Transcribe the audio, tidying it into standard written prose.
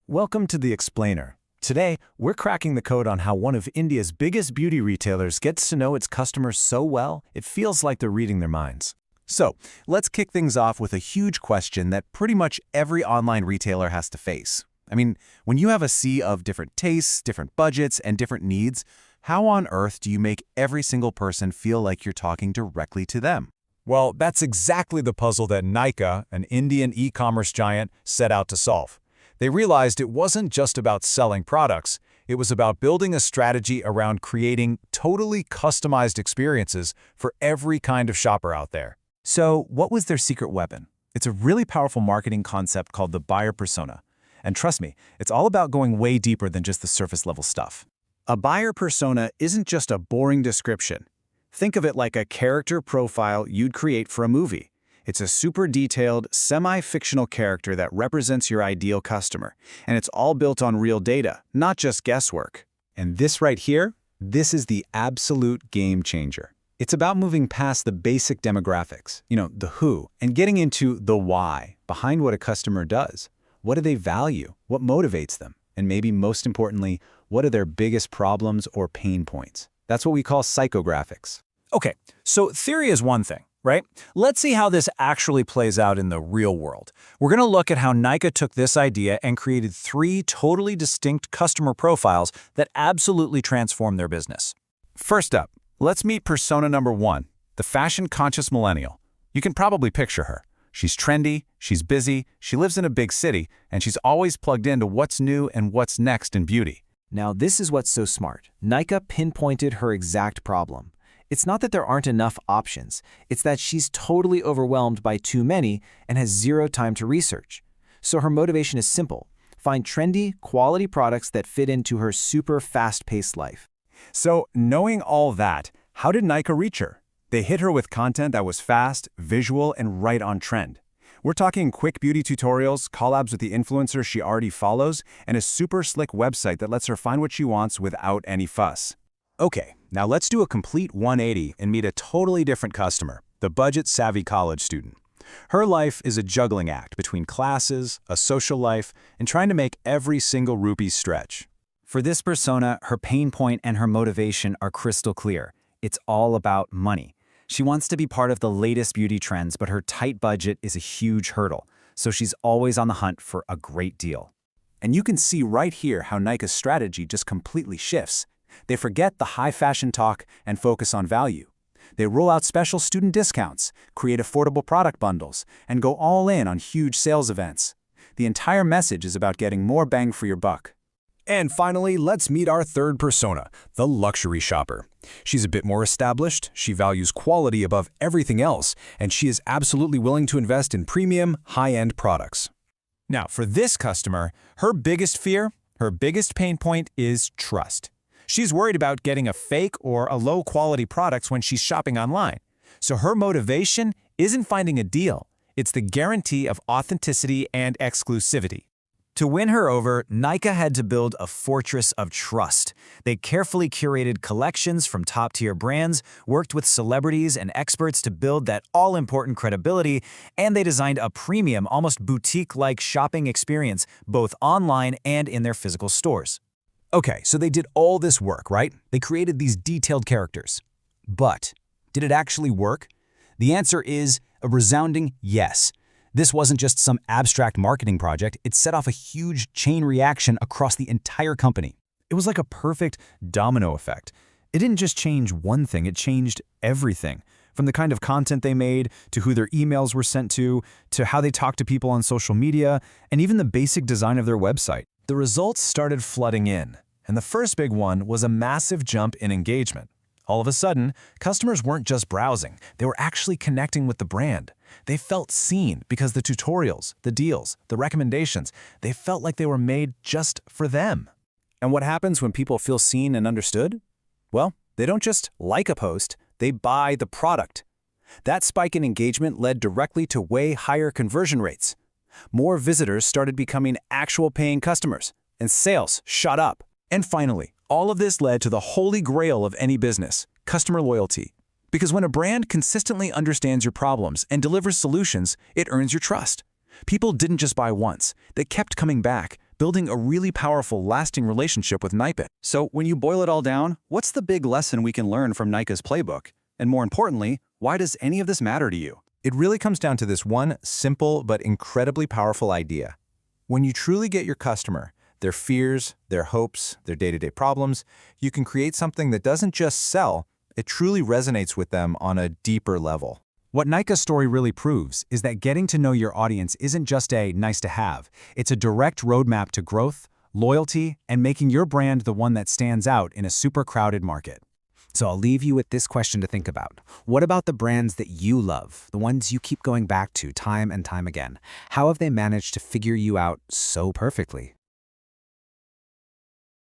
Welcome to The Explainer. Today, we're cracking the code on how one of India's biggest beauty retailers gets to know its customers so well, it feels like they're reading their minds. So, let's kick things off with a huge question that pretty much every online retailer has to face. When you have a sea of different tastes, different budgets, and different needs, how on earth do you make every single person feel like you're talking directly to them? Well, that's exactly the puzzle that Nykaa, an Indian e-commerce giant, set out to solve. They realized it wasn't just about selling products, it was about building a strategy around creating totally customized experiences for every kind of shopper out there. So, what was their secret weapon? It's a really powerful marketing concept called the buyer persona. And trust me, it's all about going way deeper than just the surface-level stuff. A buyer persona isn't just a boring description. Think of it like a character profile you'd create for a movie. It's a super detailed, semi-fictional character that represents your ideal customer, and it's all built on real data, not just guesswork. And this right here, this is the absolute game changer. It's about moving past the basic demographics, the who, and getting into the why behind what a customer does. What do they value? What motivates them? And maybe most importantly, what are their biggest problems or pain points? That's what we call psychographics. Okay, so theory is one thing, right? Let's see how this actually plays out in the real world. We're going to look at how Nykaa took this idea and created 3 totally distinct customer profiles that absolutely transformed their business. First up, let's meet persona number 1, the fashion-conscious millennial. You can probably picture her. She's trendy, she's busy, she lives in a big city, and she's always plugged into what's new and what's next in beauty. Now, this is what's so smart. Nykaa pinpointed her exact problem. It's not that there aren't enough options. It's that she's totally overwhelmed by too many and has zero time to research. So her motivation is simple. Find trendy, quality products that fit into her super fast-paced life. So, knowing all that, how did Nykaa reach her? They hit her with content that was fast, visual, and right on trend. We're talking quick beauty tutorials, collabs with the influencers she already follows, and a super slick website that lets her find what she wants without any fuss. Okay, now let's do a complete 180 and meet a totally different customer, the budget-savvy college student. Her life is a juggling act between classes, a social life, and trying to make every single rupee stretch. For this persona, her pain point and her motivation are crystal clear. It's all about money. She wants to be part of the latest beauty trends, but her tight budget is a huge hurdle, so she's always on the hunt for a great deal. And you can see right here how Nykaa's strategy just completely shifts. They forget the high fashion talk and focus on value. They roll out special student discounts, create affordable product bundles, and go all in on huge sales events. The entire message is about getting more bang for your buck. And finally, let's meet our third persona, the luxury shopper. She's a bit more established, she values quality above everything else, and she is absolutely willing to invest in premium, high-end products. Now, for this customer, her biggest fear, her biggest pain point is trust. She's worried about getting a fake or a low-quality product when she's shopping online. So her motivation isn't finding a deal, it's the guarantee of authenticity and exclusivity. To win her over, Nykaa had to build a fortress of trust. They carefully curated collections from top-tier brands, worked with celebrities and experts to build that all-important credibility, and they designed a premium, almost boutique-like shopping experience both online and in their physical stores. Okay, so they did all this work, right? They created these detailed characters. But did it actually work? The answer is a resounding yes. This wasn't just some abstract marketing project, it set off a huge chain reaction across the entire company. It was like a perfect domino effect. It didn't just change one thing, it changed everything. From the kind of content they made, to who their emails were sent to how they talked to people on social media, and even the basic design of their website. The results started flooding in, and the first big one was a massive jump in engagement. All of a sudden, customers weren't just browsing, they were actually connecting with the brand. They felt seen because the tutorials, the deals, the recommendations, they felt like they were made just for them. And what happens when people feel seen and understood? Well, they don't just like a post, they buy the product. That spike in engagement led directly to way higher conversion rates. More visitors started becoming actual paying customers, and sales shot up. And finally, all of this led to the holy grail of any business, customer loyalty. Because when a brand consistently understands your problems and delivers solutions, it earns your trust. People didn't just buy once, they kept coming back building a really powerful, lasting relationship with Nykaa. So when you boil it all down, what's the big lesson we can learn from Nykaa's playbook? And more importantly, why does any of this matter to you? It really comes down to this one simple but incredibly powerful idea. When you truly get your customer, their fears, their hopes, their day-to-day problems, you can create something that doesn't just sell, it truly resonates with them on a deeper level. What Nykaa's story really proves is that getting to know your audience isn't just a nice-to-have. It's a direct roadmap to growth, loyalty, and making your brand the one that stands out in a super crowded market. So I'll leave you with this question to think about. What about the brands that you love, the ones you keep going back to time and time again? How have they managed to figure you out so perfectly?